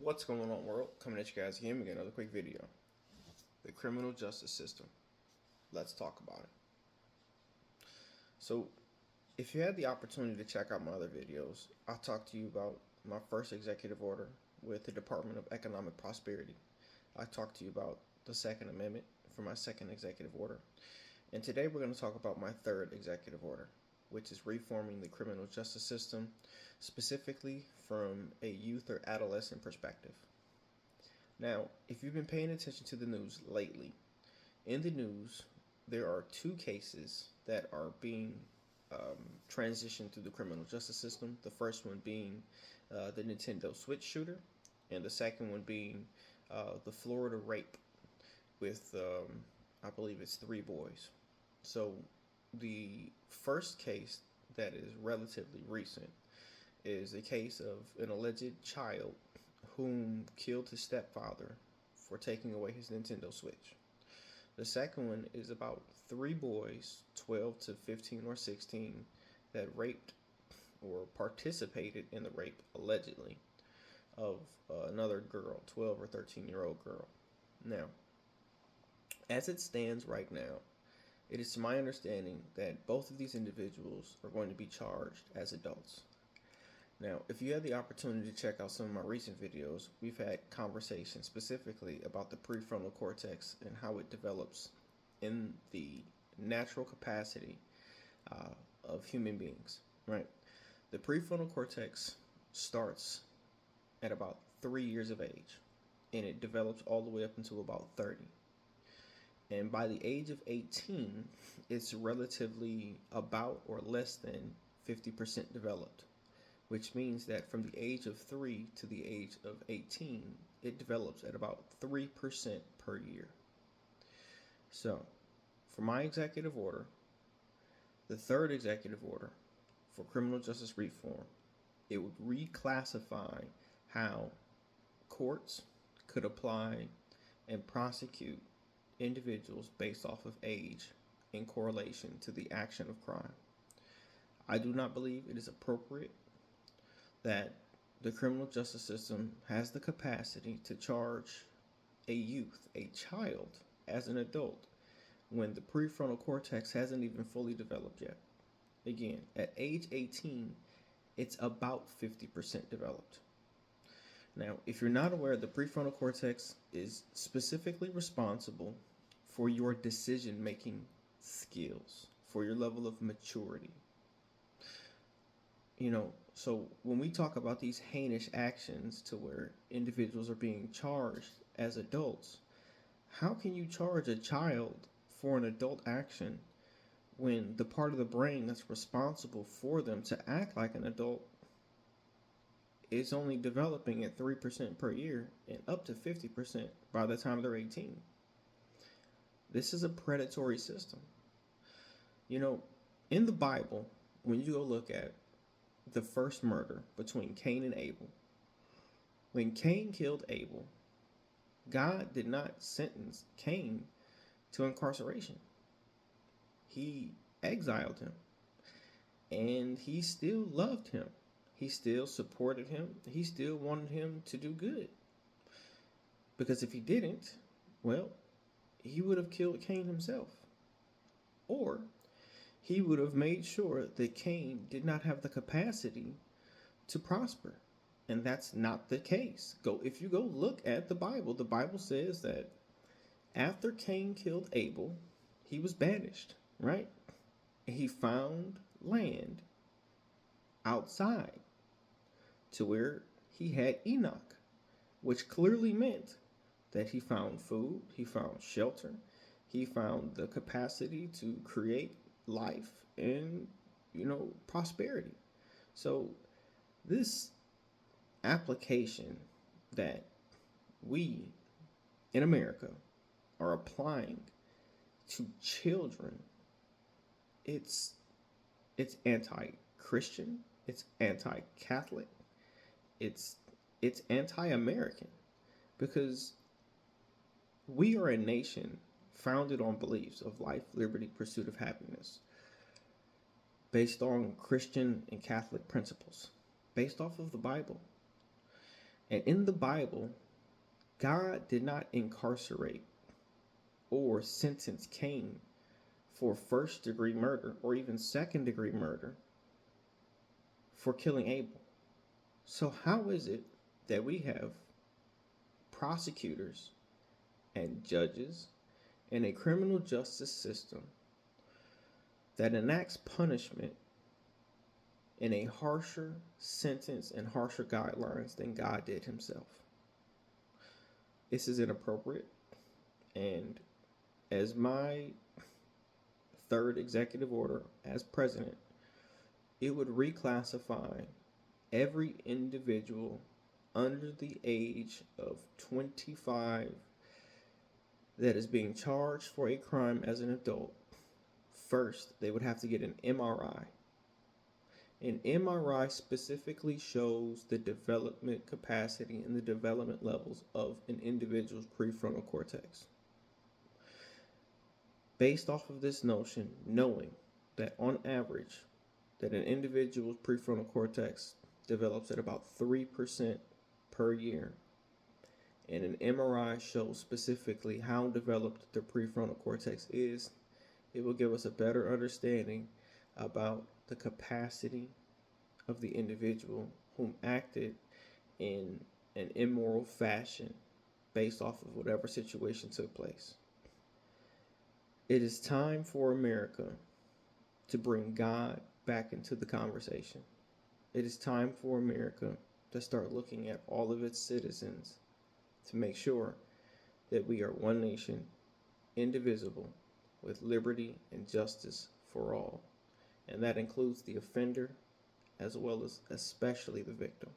What's going on, world? Coming at you guys again with another quick video. The criminal justice system. Let's talk about it. So, if you had the opportunity to check out my other videos, I'll talk to you about my first executive order with the Department of Economic Prosperity. I talked to you about the Second Amendment for my second executive order. And today we're going to talk about my third executive order, which is reforming the criminal justice system, specifically from a youth or adolescent perspective. Now, if you've been paying attention to the news lately, in the news, there are two cases that are being transitioned through the criminal justice system. The first one being the Nintendo Switch shooter, and the second one being the Florida rape with, I believe it's 3 boys. So, the first case that is relatively recent is a case of an alleged child whom killed his stepfather for taking away his Nintendo Switch. The second one is about 3 boys, 12 to 15 or 16, that raped or participated in the rape, allegedly, of another girl, 12 or 13-year-old girl. Now, as it stands right now, it is to my understanding that both of these individuals are going to be charged as adults. Now, if you had the opportunity to check out some of my recent videos, we've had conversations specifically about the prefrontal cortex and how it develops in the natural capacity of human beings, right? The prefrontal cortex starts at about 3 years of age, and it develops all the way up until about 30. And by the age of 18, it's relatively about or less than 50% developed, which means that from the age of 3 to the age of 18, it develops at about 3% per year. So, for my executive order, the third executive order for criminal justice reform, it would reclassify how courts could apply and prosecute individuals based off of age in correlation to the action of crime. I do not believe it is appropriate that the criminal justice system has the capacity to charge a youth, a child, as an adult when the prefrontal cortex hasn't even fully developed yet. Again, at age 18, it's about 50% developed. Now, if you're not aware, the prefrontal cortex is specifically responsible for your decision-making skills, for your level of maturity. So when we talk about these heinous actions to where individuals are being charged as adults, how can you charge a child for an adult action when the part of the brain that's responsible for them to act like an adult is only developing at 3% per year and up to 50% by the time they're 18? This is a predatory system. In the Bible, when you go look at the first murder between Cain and Abel, when Cain killed Abel, God did not sentence Cain to incarceration. He exiled him, and he still loved him. He still supported him. He still wanted him to do good. Because if he didn't, well, he would have killed Cain himself. Or he would have made sure that Cain did not have the capacity to prosper. And that's not the case. If you go look at the Bible says that after Cain killed Abel, he was banished, right? And he found land outside to where he had Enoch, which clearly meant that he found food, he found shelter, he found the capacity to create life and, prosperity. So this application that we in America are applying to children, it's anti-Christian, it's anti-Catholic, it's anti-American, because we are a nation founded on beliefs of life, liberty, pursuit of happiness, based on Christian and Catholic principles, based off of the Bible. And in the Bible, God did not incarcerate or sentence Cain for first-degree murder or even second-degree murder for killing Abel. So how is it that we have prosecutors and judges and a criminal justice system that enacts punishment in a harsher sentence and harsher guidelines than God did himself? This is inappropriate, and as my third executive order as president, it would reclassify every individual under the age of 25 that is being charged for a crime as an adult. First, they would have to get an MRI. An MRI specifically shows the development capacity and the development levels of an individual's prefrontal cortex. Based off of this notion, knowing that on average, that an individual's prefrontal cortex develops at about 3% per year, and an MRI shows specifically how developed the prefrontal cortex is, it will give us a better understanding about the capacity of the individual whom acted in an immoral fashion based off of whatever situation took place. It is time for America to bring God back into the conversation. It is time for America to start looking at all of its citizens to make sure that we are one nation, indivisible, with liberty and justice for all. And that includes the offender as well as especially the victim.